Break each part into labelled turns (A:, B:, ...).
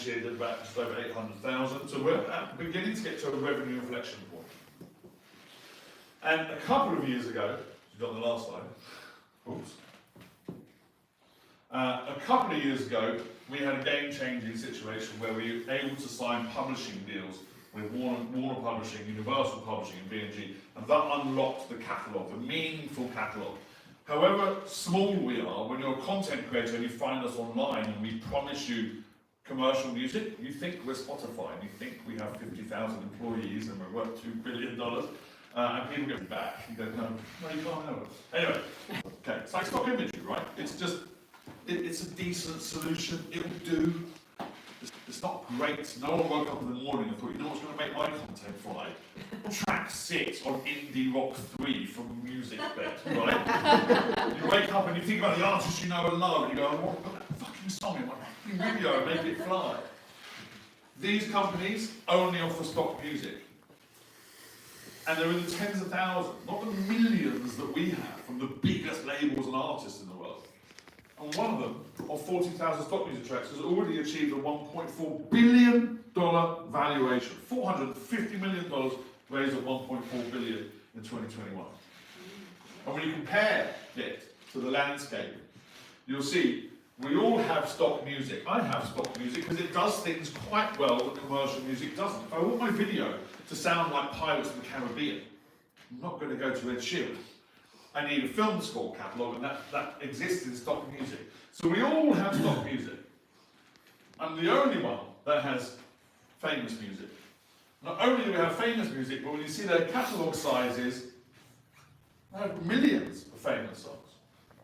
A: year did about just over 800,000. So we're beginning to get to a revenue inflection point. And a couple of years ago, you got the last slide. Oops. A couple of years ago, we had a game-changing situation where we were able to sign publishing deals with Warner Publishing, Universal Publishing, and B&G, and that unlocked the catalogue, the meaningful catalogue. However small we are, when you're a content creator and you find us online and we promise you commercial music, you think we're Spotify, and you think we have 50,000 employees and we're worth $2 billion, and people get back. You go, no, you can't have it. Anyway, okay, it's like stock imagery, right? It's just, it's a decent solution, it'll do. It's not great. No one woke up in the morning and thought, you know what's going to make my content fly? Track 6 on Indie Rock 3 from Music Bed, right? You wake up and you think about the artists you know and love, and you go, I want to put that fucking song in my fucking video and make it fly. These companies only offer stock music. And they're in the tens of thousands, not the millions that we have from the biggest labels and artists in the world. And one of them, on 40,000 stock music tracks, has already achieved a $1.4 billion valuation. $450 million raised at $1.4 billion in 2021. And when you compare it to the landscape, you'll see we all have stock music. I have stock music because it does things quite well that commercial music doesn't. If I want my video to sound like Pirates of the Caribbean, I'm not going to go to Ed Sheeran. I need a film score catalogue, and that exists in stock music. So we all have stock music. I'm the only one that has famous music. Not only do we have famous music, but when you see their catalogue sizes, they have millions of famous songs.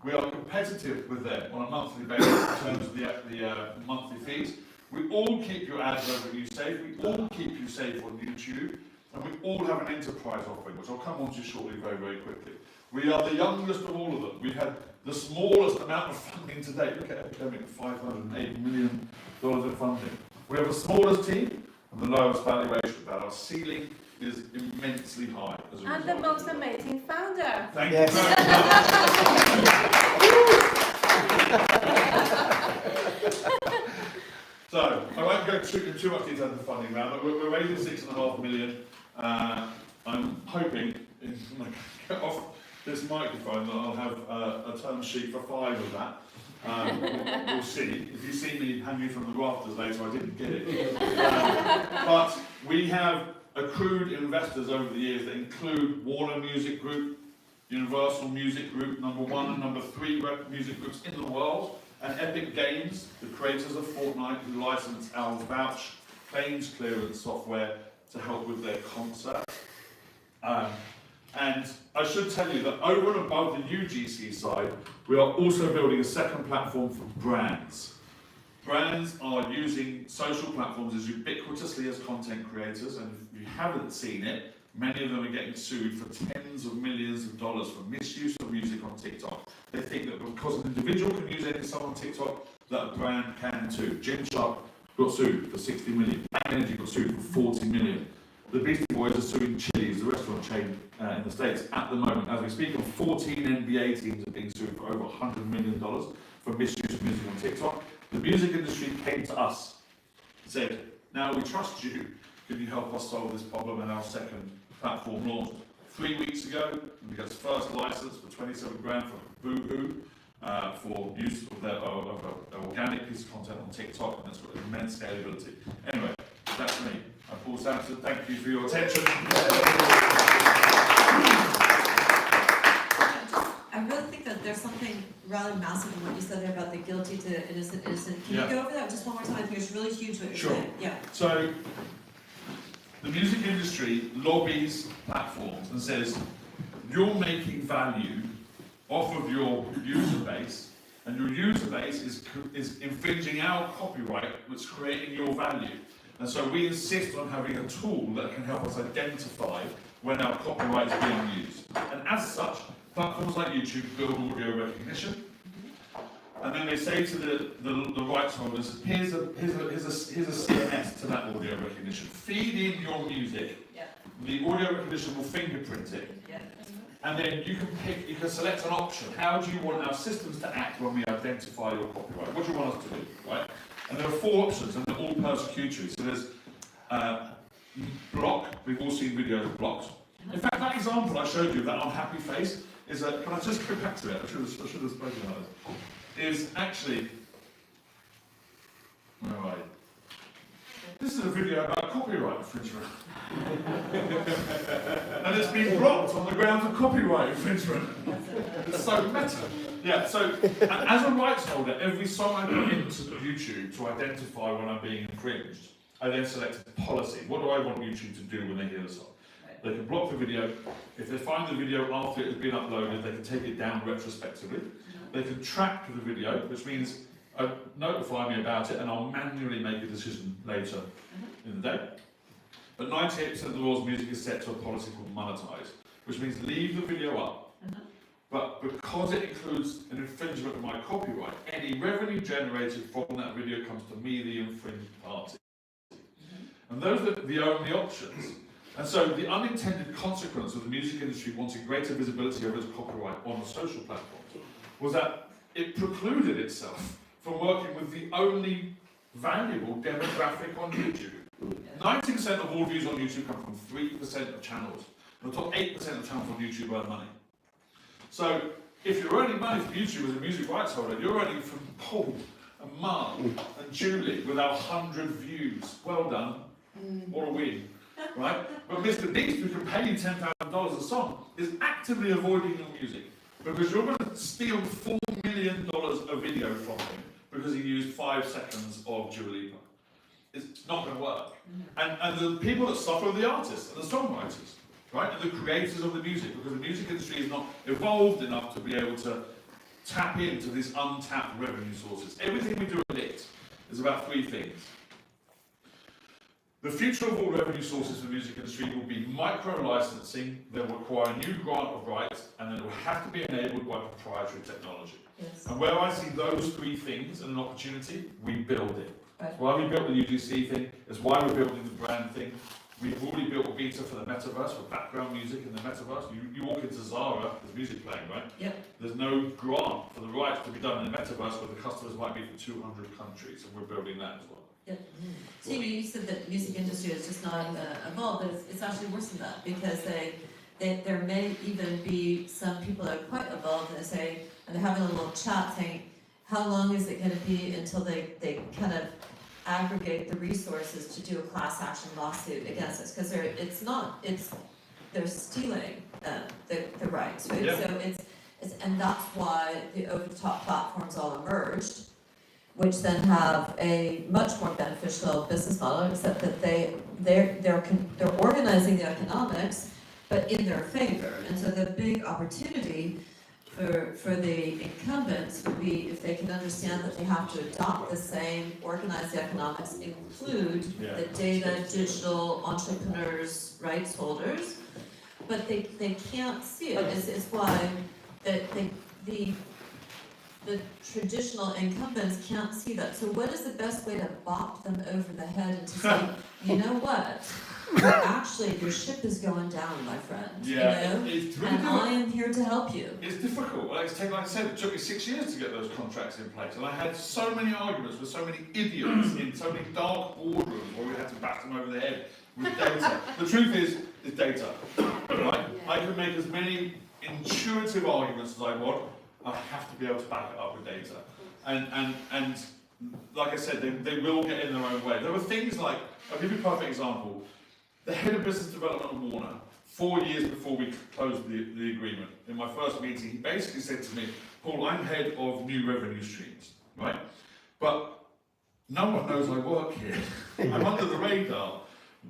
A: We are competitive with them on a monthly basis in terms of the monthly fees. We all keep your ad revenue safe. We all keep you safe on YouTube. And we all have an enterprise offering, which I'll come on to shortly very, very quickly. We are the youngest of all of them. We've had the smallest amount of funding to date. Look at Epidemic, $508 million of funding. We have the smallest team and the lowest valuation, but our ceiling is immensely high. As a
B: and the most amazing founder.
A: Thank you very much. So, I won't go too much detail into the funding round, but we're raising $6.5 million. I'm hoping, when I get off this microphone, that I'll have a term sheet for 5 of that. We'll see. If you see me hanging from the rafters later, I didn't get it. But we have accrued investors over the years that include Warner Music Group, Universal Music Group, #1 and #3 music groups in the world, and Epic Games, the creators of Fortnite, who license our Vouch claims clearance software to help with their concerts. And I should tell you that over and above the UGC side, we are also building a second platform for brands. Brands are using social platforms as ubiquitously as content creators, and if you haven't seen it, many of them are getting sued for tens of millions of dollars for misuse of music on TikTok. They think that because an individual can use any song on TikTok, that a brand can too. Gymshark got sued for 60 million. Bang Energy got sued for 40 million. The Beastie Boys are suing Chili's, the restaurant chain in the States, at the moment. As we speak, 14 NBA teams are being sued for over $100 million for misuse of music on TikTok. The music industry came to us, said, now we trust you, can you help us solve this problem? And our second platform launched 3 weeks ago. We got its first license for 27 grand from Boohoo for use of their organic piece of content on TikTok, and that's got immense scalability. Anyway, that's me. I'm Paul Sampson. Thank you for your attention.
C: I really think that there's something rather massive in what you said there about the guilty to innocent. Can you go over that just one more time? I think it's really huge what you're saying. Yeah.
A: So, the music industry lobbies platforms and says, you're making value off of your user base, and your user base is infringing our copyright that's creating your value. And so we insist on having a tool that can help us identify when our copyright is being used. And as such, platforms like YouTube build audio recognition, and then they say to the rights holders, here's a CMS to that audio recognition. Feed in your music.
C: Yeah.
A: The audio recognition will fingerprint it.
C: Yeah.
A: And then you can select an option. How do you want our systems to act when we identify your copyright? What do you want us to do, right? And there are 4 options, and they're all persecutory. So there's block. We've all seen videos blocked. In fact, that example I showed you, that unhappy face, is can I just go back to it? I should have spoken about it. Is actually, where are you? This is a video about copyright infringement. And it's been blocked on the grounds of copyright infringement. It's so meta. Yeah, so as a rights holder, every song I put into YouTube to identify when I'm being infringed, I then select a policy. What do I want YouTube to do when they hear the song? They can block the video. If they find the video after it has been uploaded, they can take it down retrospectively. They can track the video, which means notify me about it and I'll manually make a decision later in the day. But 98% of the world's music is set to a policy called monetize, which means leave the video up. But because it includes an infringement of my copyright, any revenue generated from that video comes to me, the infringed party. And those are the only options. And so the unintended consequence of the music industry wanting greater visibility over its copyright on the social platforms was that it precluded itself from working with the only valuable demographic on YouTube. 90% of all views on YouTube come from 3% of channels. And the top 8% of channels on YouTube earn money. So if you're earning money from YouTube as a music rights holder, you're earning from Paul and Mark and Julie with our 100 views. Well done. What a win. Right? But Mr. Beast, who can pay you $10,000 a song, is actively avoiding your music because you're going to steal $4 million a video from him because he used 5 seconds of Dua Lipa. It's not going to work. And the people that suffer are the artists and the songwriters, right? And the creators of the music, because the music industry is not evolved enough to be able to tap into these untapped revenue sources. Everything we do at it is about 3 things. The future of all revenue sources for the music industry will be micro-licensing, that will require a new grant of rights, and then it will have to be enabled by proprietary technology.
C: Yes.
A: And where I see those 3 things and an opportunity, we build it.
C: Right.
A: It's why we built the UGC thing, it's why we're building the brand thing. We've already built a beta for the metaverse, for background music in the metaverse. You walk into Zara, there's music playing, right?
C: Yep.
A: There's no grant for the rights to be done in the metaverse, where the customers might be from 200 countries, and we're building that as well.
C: Yep. So you said that the music industry is just not evolved, but it's actually worse than that, because there may even be some people that are quite evolved and they're having a little chat saying, how long is it going to be until they kind of aggregate the resources to do a class action lawsuit against us? Because they're stealing the rights, right?
A: Yeah.
C: So and that's why the over-the-top platforms all emerged, which then have a much more beneficial business model, except that they're organizing the economics, but in their favor. And so the big opportunity for the incumbents would be if they can understand that they have to adopt the same organized economics, include the data, digital entrepreneurs, rights holders, but they can't see it. It's why the traditional incumbents can't see that. So what is the best way to bop them over the head and to say, you know what? Actually, your ship is going down, my friend.
A: Yeah,
C: you know?
A: it's really
C: and I am here to help you.
A: It's difficult. Like I said, it took me 6 years to get those contracts in place, and I had so many arguments with so many idiots in so many dark boardrooms where we had to bat them over the head with data. The truth is, it's data. Right?
B: Yeah.
A: I can make as many intuitive arguments as I want. I have to be able to back it up with data. And like I said, they will get in their own way. There were things like, I'll give you a perfect example. The head of business development of Warner, 4 years before we closed the agreement, in my first meeting, he basically said to me, Paul, I'm head of new revenue streams, right? But no one knows I work here. I'm under the radar.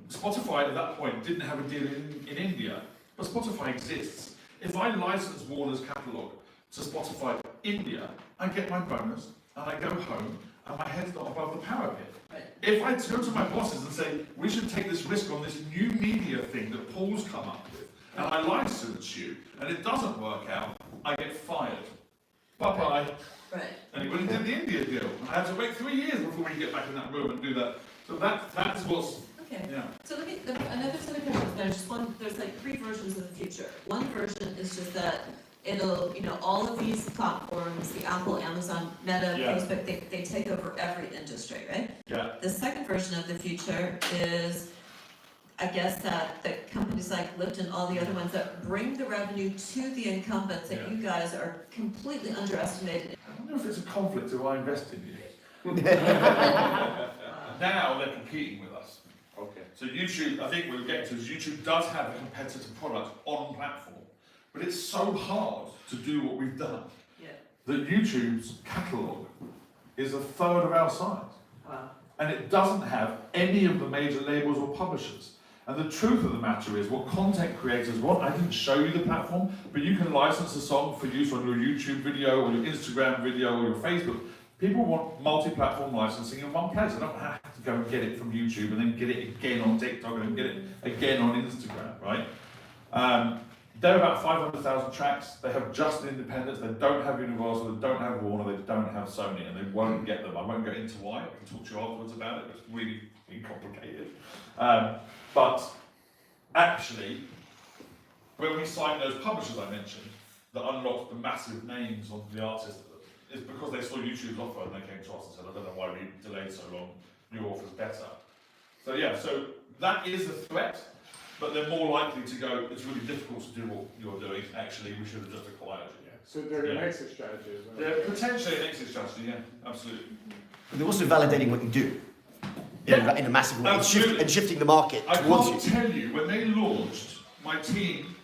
A: Spotify at that point didn't have a deal in India, but Spotify exists. If I license Warner's catalogue to Spotify India, I get my bonus, and I go home, and my head's not above the parapet.
C: Right.
A: If I turn to my bosses and say, we should take this risk on this new media thing that Paul's come up with, and I license you, and it doesn't work out, I get fired. Bye-bye.
C: Right.
A: And he went and did the India deal. I had to wait 3 years before we could get back in that room and do that. So that's what's,
C: Okay.
A: yeah.
C: So let me, another set of questions. There's like 3 versions of the future. One version is just that it'll, all of these platforms, the Apple, Amazon, Meta,
A: Yeah.
C: Facebook, they take over every industry, right?
A: Yeah.
C: The second version of the future is, I guess, that companies like Lyft and all the other ones that bring the revenue to the incumbents that you guys are completely underestimated.
A: I wonder if it's a conflict if I invest in you. Now they're competing with us.
D: Okay.
A: So YouTube, I think we'll get to is YouTube does have a competitive product on platform, but it's so hard to do what we've done
C: Yeah.
A: that YouTube's catalogue is a third of our size.
C: Wow.
A: And it doesn't have any of the major labels or publishers. And the truth of the matter is what content creators want, I didn't show you the platform, but you can license a song for use on your YouTube video or your Instagram video or your Facebook. People want multi-platform licensing in one place. They don't have to go and get it from YouTube and then get it again on TikTok and then get it again on Instagram, right? They're about 500,000 tracks. They have just independents. They don't have Universal. They don't have Warner. They don't have Sony, and they won't get them. I won't go into why. I can talk to you afterwards about it. It's really, really complicated. But actually, when we signed those publishers I mentioned that unlocked the massive names of the artists, it's because they saw YouTube's offer and they came to us and said, I don't know why we delayed so long. Your offer's better. So yeah, so that is a threat. But they're more likely to go, it's really difficult to do what you're doing, actually, we should have just acquired you.
D: So they're an exit strategy as well.
A: They're potentially an exit strategy, yeah, absolutely.
E: But they're also validating what you do in a massive way
A: Absolutely.
E: and shifting the market
A: I
E: towards
A: can't
E: you.
A: tell you, when they launched, my team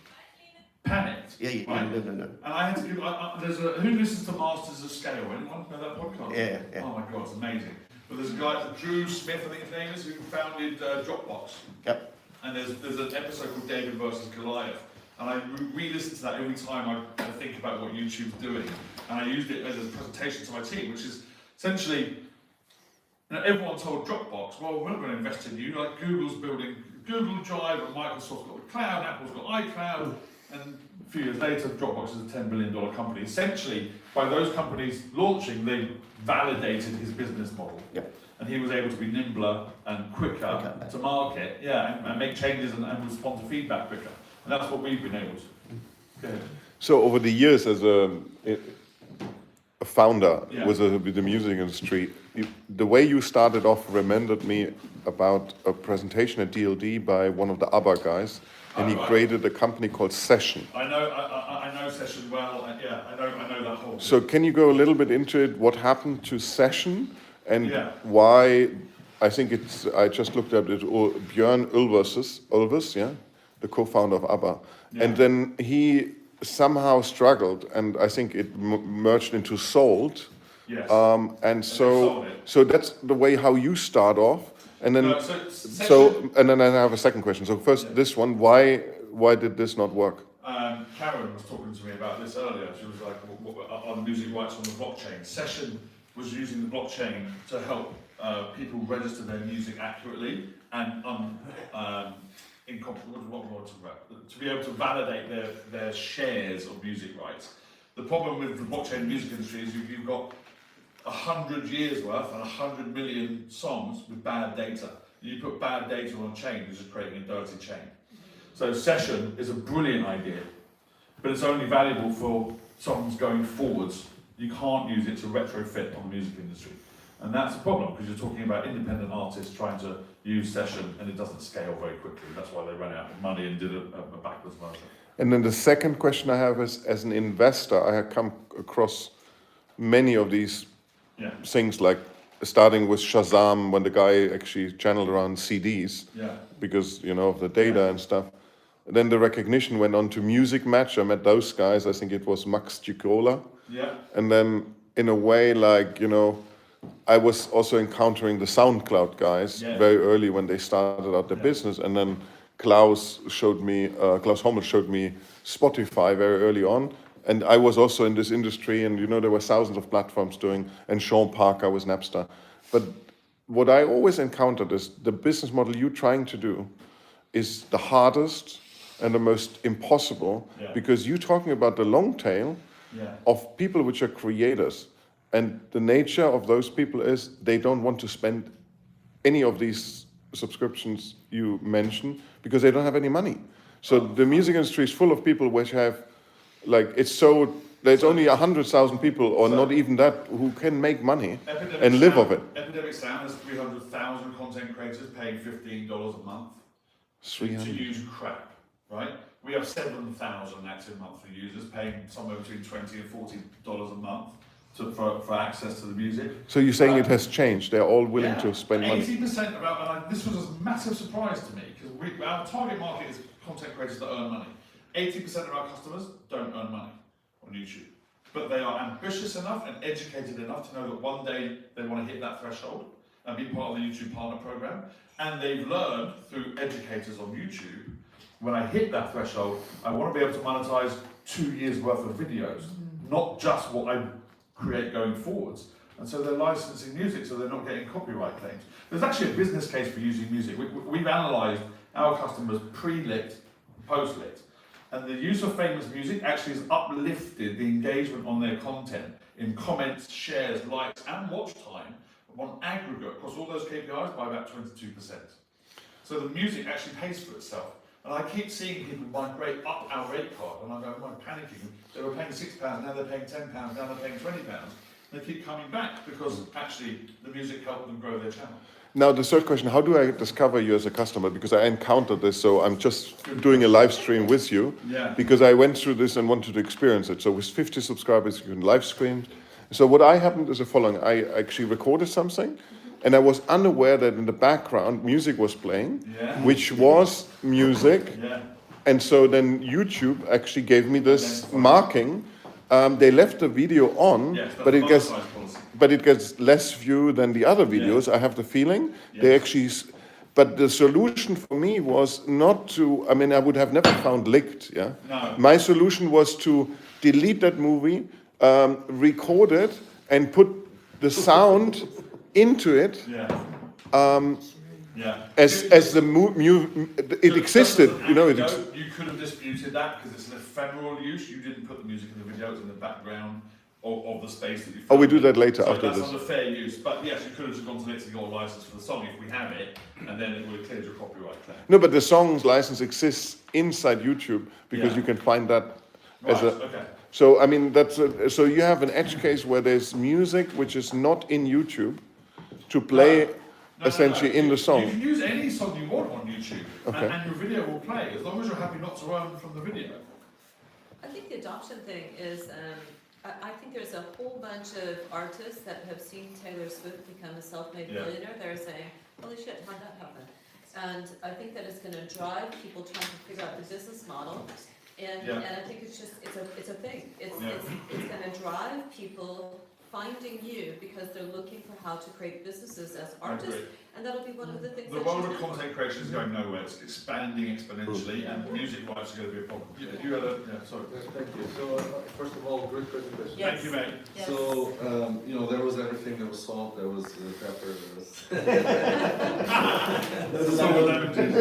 A: panicked.
E: Yeah,
A: right?
E: no.
A: And I had to give, who listens to Masters of Scale? Anyone know that podcast?
E: Yeah.
A: Oh my God, it's amazing. But there's a guy, Drew Smith, I think his name is, who founded Dropbox.
E: Yep.
A: And there's an episode called David versus Goliath, and I re-listen to that every time I think about what YouTube's doing, and I used it as a presentation to my team, which is essentially, everyone told Dropbox, well, we're not going to invest in you, like Google's building Google Drive, and Microsoft's got the cloud, Apple's got iCloud, and a few years later, Dropbox is a $10 billion company. Essentially, by those companies launching, they validated his business model.
E: Yep.
A: And he was able to be nimbler and quicker to market, and make changes and respond to feedback quicker. And that's what we've been able to. Go ahead.
F: So over the years, as a founder with the music industry, the way you started off reminded me about a presentation at DLD by one of the ABBA guys, and he created a company called Session.
A: I know Session well, and I know that whole.
F: So can you go a little bit into it? What happened to Session? And
A: Yeah.
F: why? I think it's. I just looked up it. Björn Ulvaeus, yeah, the co-founder of ABBA, and then he somehow struggled, and I think it merged into Sold.
A: Yes.
F: And
A: sold
F: so
A: it.
F: that's the way how you start off, and then
A: No, Session,
F: and then I have a second question. So first, this one, why did this not work?
A: Karen was talking to me about this earlier. She was like, are the music rights on the blockchain? Session was using the blockchain to help people register their music accurately and to be able to validate their shares of music rights. The problem with the blockchain music industry is you've got 100 years worth and 100 million songs with bad data. You put bad data on a chain, you're just creating a dirty chain. So Session is a brilliant idea, but it's only valuable for songs going forwards. You can't use it to retrofit on the music industry. And that's a problem, because you're talking about independent artists trying to use Session, and it doesn't scale very quickly. That's why they ran out of money and did a backwards motion.
F: And then the second question I have is, as an investor, I have come across many of these things, like starting with Shazam, when the guy actually channeled around CDs, because, of the data and stuff. Then the recognition went on to Music Match. I met those guys. I think it was Max Cicola.
A: Yeah.
F: And then, in a way, I was also encountering the SoundCloud guys very early when they started out their business. And then Klaus Hommel showed me Spotify very early on. And I was also in this industry, and there were thousands of platforms doing, and Sean Parker was Napster. But what I always encountered is the business model you're trying to do is the hardest and the most impossible, because you're talking about the long tail of people which are creators. And the nature of those people is they don't want to spend any of these subscriptions you mentioned because they don't have any money. So the music industry is full of people which have Like it's so there's only 100,000 people, or
A: So-
F: not even that, who can make money
A: Epidemic
F: and live
A: Sound-
F: of it.
A: Epidemic Sound has 300,000 content creators paying $15 a month to
F: 300.
A: use crap, right? We have 7,000 active monthly users paying somewhere between $20 and $40 a month for access to the music.
F: So you're saying it has changed? They're all willing
A: Yeah,
F: to spend money.
A: 80% of this was a massive surprise to me because our target market is content creators that earn money. 80% of our customers don't earn money on YouTube, but they are ambitious enough and educated enough to know that one day they want to hit that threshold and be part of the YouTube Partner Program. And they've learned through educators on YouTube, when I hit that threshold, I want to be able to monetize 2 years worth of videos, not just what I create going forwards. And so they're licensing music so they're not getting copyright claims. There's actually a business case for using music. We've analysed our customers pre-lit, post-lit. And the use of famous music actually has uplifted the engagement on their content in comments, shares, likes, and watch time on aggregate across all those KPIs by about 22%. So the music actually pays for itself. And I keep seeing people migrate up our rate card, and I'm panicking. They were paying £6, now they're paying £10, now they're paying £20. They keep coming back because actually the music helped them grow their channel.
F: Now the third question: how do I discover you as a customer? Because I encountered this, so I'm just doing a live stream with you.
A: Yeah.
F: Because I went through this and wanted to experience it. So with 50 subscribers, you can live stream. So what I happened is the following: I actually recorded something, and I was unaware that in the background music was playing,
A: Yeah.
F: which was music.
A: Yeah.
F: And so then YouTube actually gave me this marking. They left the video on,
A: Yes,
F: but it gets
A: monetized policy.
F: less view than the other videos. I have the feeling they actually. But the solution for me was not to. I mean, I would have never found licked. Yeah.
A: No.
F: My solution was to delete that movie, record it, and put the sound into it.
A: Yeah. Yeah.
F: As the it existed, you know.
A: You could have disputed that because it's an ephemeral use. You didn't put the music in the video; it's in the background of the space that you.
F: Oh, we do that later
A: so
F: after
A: that's
F: this.
A: under fair use. But yes, you could have just gone to it to get a license for the song if we have it, and then it would have cleared your copyright claim.
F: No, but the song's license exists inside YouTube because
A: Yeah.
F: you can find that
A: Right.
F: as a.
A: Okay.
F: So I mean so you have an edge case where there's music which is not in YouTube to play essentially in the song.
A: You can use any song you want on YouTube,
F: Okay.
A: and your video will play as long as you're happy not to earn from the video.
C: I think the adoption thing is, I think there's a whole bunch of artists that have seen Taylor Swift become a self-made
A: Yeah.
C: millionaire. They're saying, holy shit, how'd that happen? And I think that it's going to drive people trying to figure out the business model. And,
A: Yeah.
C: and I think it's just, it's a thing. It's going to drive people finding you because they're looking for how to create businesses as
A: I
C: artists.
A: agree.
C: And that'll be one of the things
A: The
C: that
A: world
C: she's
A: of
C: done.
A: content creation is going nowhere. It's expanding exponentially, and music rights are going to be a problem. You had a sorry.
D: Yes, thank you. So, first of all, great presentation.
C: Yes.
A: Thank you, mate.
C: Yes.
G: So, there was everything. There was salt, there was pepper, there was...
A: This is all lemon juice.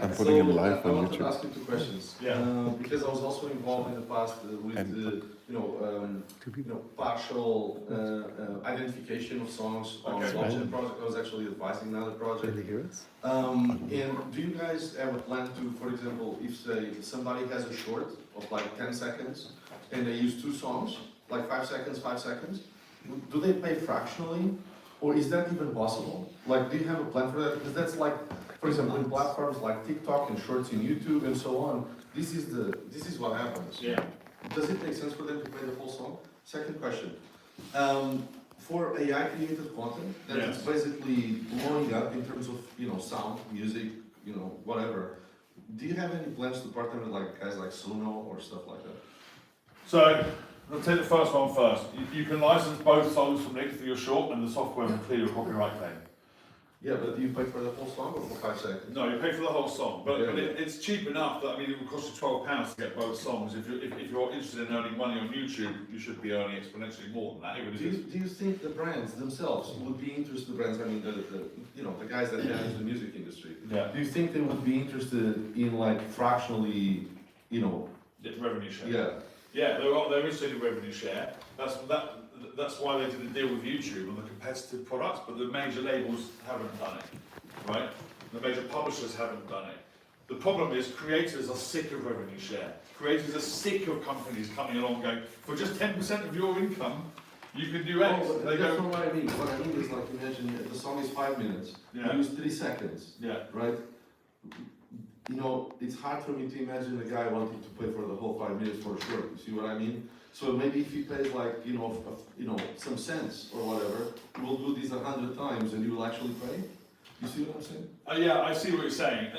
F: I'm putting him live
G: I
F: on
G: wanted to
F: YouTube.
G: ask you two questions.
A: Yeah.
G: Because I was also involved in the past with partial identification of songs on
A: Okay.
G: blockchain project. I was actually advising another project. And do you guys have a plan to, for example, if say somebody has a short of like 10 seconds and they use 2 songs, like 5 seconds, 5 seconds, do they pay fractionally? Or is that even possible? Like, do you have a plan for that? Because that's like, for example, in platforms like TikTok and Shorts in YouTube and so on, this is what happens.
A: Yeah.
G: Does it make sense for them to play the whole song? Second question. For AI created content that
A: Yes.
G: is basically blowing up in terms of sound, music, whatever. Do you have any plans to partner with like guys like Suno or stuff like that?
A: So, I'll take the first one first. You can license both songs from Nick for your short, and the software will clear your copyright claim.
G: Yeah, but do you pay for the whole song or for 5 seconds?
A: No, you pay for the whole song, but
G: Yeah.
A: it's cheap enough that it will cost you £12 to get both songs. If you're interested in earning money on YouTube, you should be earning exponentially more than that. Even if
G: Do you think the brands themselves would be interested? The brands, I mean, the guys that manage the music industry.
A: Yeah.
G: Do you think they would be interested in like fractionally,
A: revenue share.
G: yeah?
A: Yeah, they're interested in revenue share. That's why they did a deal with YouTube on the competitive products, but the major labels haven't done it, right? The major publishers haven't done it. The problem is creators are sick of revenue share. Creators are sick of companies coming along going, for just 10% of your income, you can do X.
G: Oh,
A: They
G: that's
A: go,
G: not what I mean. What I mean is like, imagine the song is 5 minutes,
A: yeah,
G: you use 3 seconds,
A: yeah.
G: right? You know, it's hard for me to imagine a guy wanting to pay for the whole 5 minutes for a short, you see what I mean? So maybe if he pays like, you know, some cents or whatever, we'll do this 100 times and you will actually pay? You see what I'm saying?
A: Yeah, I see what you're saying.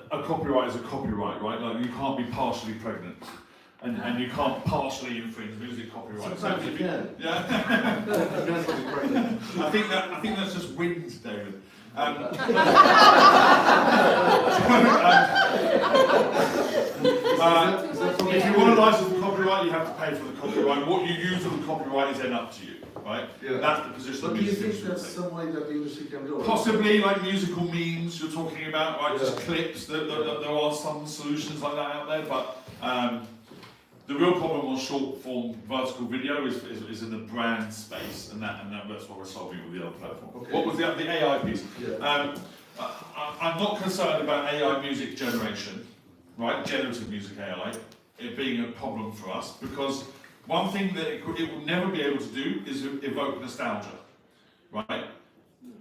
A: A copyright is a copyright, right? Like you can't be partially pregnant, and you can't partially infringe music copyright.
G: Sometimes you can.
A: Yeah.
G: Depends on the pregnant.
A: I think that's just wind, David. If you want to license the copyright, you have to pay for the copyright. What you use of the copyright is then up to you, right?
G: Yeah.
A: That's the position.
G: But
A: the
G: do you
A: music
G: think
A: industry
G: that's
A: will take.
G: some way that the industry can do it?
A: Possibly like musical memes you're talking about, right? Just
G: Yeah.
A: clips. There are some solutions like that out there, but the real problem on short form vertical video is in the brand space, and that's what we're solving with the other platform.
G: Okay.
A: What was the AI piece?
G: Yeah.
A: I'm not concerned about AI music generation, right? Generative music AI, it being a problem for us, because one thing that it will never be able to do is evoke nostalgia, right?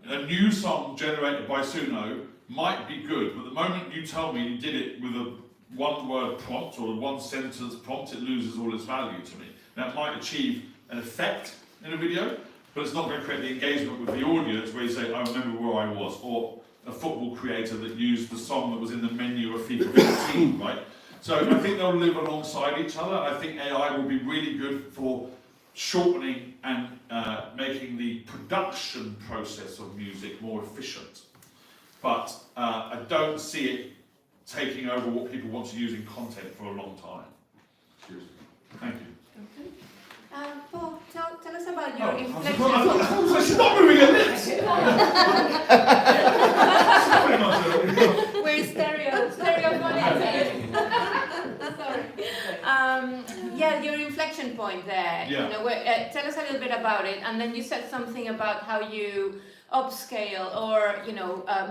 A: A new song generated by Suno might be good, but the moment you tell me you did it with a one-word prompt or a one-sentence prompt, it loses all its value to me. Now, it might achieve an effect in a video, but it's not going to create the engagement with the audience where you say, I remember where I was, or a football creator that used the song that was in the menu of FIFA 15, right? So I think they'll live alongside each other. I think AI will be really good for shortening and making the production process of music more efficient. But I don't see it taking over what people want to use in content for a long time. Cheers. Thank you.
B: Paul, tell us about your
A: I
B: inflection.
A: thought she's not moving her lips.
B: We're stereophonic. Sorry. Yeah, your inflection point there.
A: Yeah.
B: You know, tell us a little bit about it, and then you said something about how you upscale or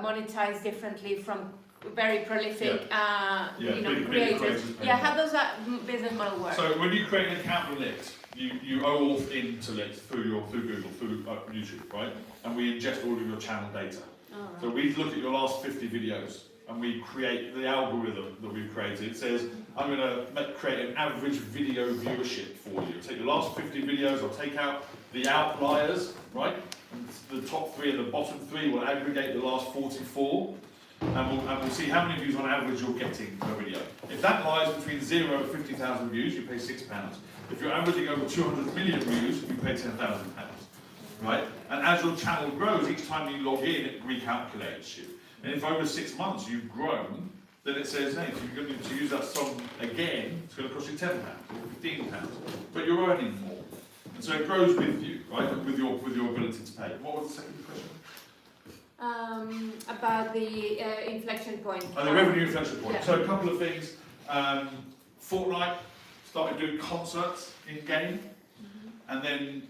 B: monetize differently from very prolific
A: big
B: creators.
A: creators pay
B: Yeah,
A: more.
B: how does that business model work?
A: So when you create an account with Lit, you OAuth into Lit through Google, through YouTube, right? And we ingest all of your channel data.
B: Alright.
A: So we look at your last 50 videos and we create the algorithm that we've created. It says, I'm going to create an average video viewership for you. Take your last 50 videos, I'll take out the outliers, right? And the top 3 and the bottom 3 will aggregate the last 44. And we'll see how many views on average you're getting per video. If that lies between 0 and 50,000 views, you pay £6. If you're averaging over 200 million views, you pay £10,000. Right? And as your channel grows, each time you log in, it recalculates you. And if over 6 months you've grown, then it says, hey, if you're going to use that song again, it's going to cost you £10 or £15. But you're earning more. And so it grows with you, right? With your ability to pay. What was the second question?
B: About the inflection point.
A: The revenue inflection point.
B: Yeah.
A: So a couple of things. Fortnite started doing concerts in game, and then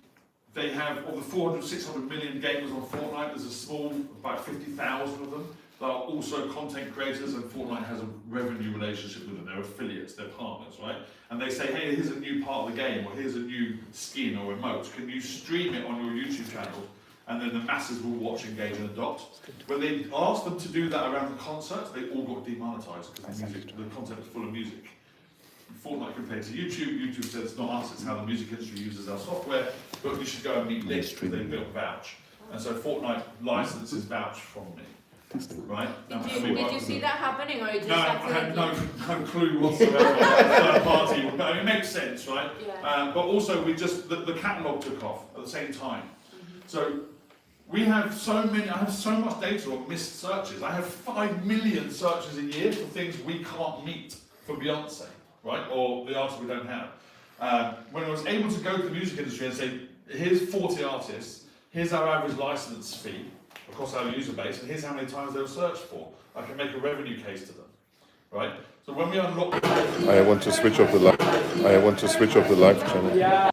A: they have of the 400, 600 million gamers on Fortnite. There's a small, about 50,000 of them that are also content creators, and Fortnite has a revenue relationship with them. They're affiliates, they're partners, right? And they say, hey, here's a new part of the game, or here's a new skin or emote. Can you stream it on your YouTube channel? And then the masses will watch, engage, and adopt. When they asked them to do that around the concerts, they all got demonetised because the content was full of music. Fortnite compared to YouTube, YouTube said it's not us, it's how the music industry uses our software, but you should go and meet Lit because they built Vouch. And so Fortnite licenses Vouch from me, right?
B: Did you see that happening, or you just
A: No, I had no clue whatsoever. Third party, but it makes sense, right?
B: Yeah.
A: But also, the catalogue took off at the same time. So I have so much data on missed searches. I have 5 million searches a year for things we can't meet for Beyonce, right? Or the artists we don't have. When I was able to go to the music industry and say, here's 40 artists, here's our average license fee across our user base, and here's how many times they'll search for, I can make a revenue case to them, right? So when we unlock...
F: I want to switch off the live channel.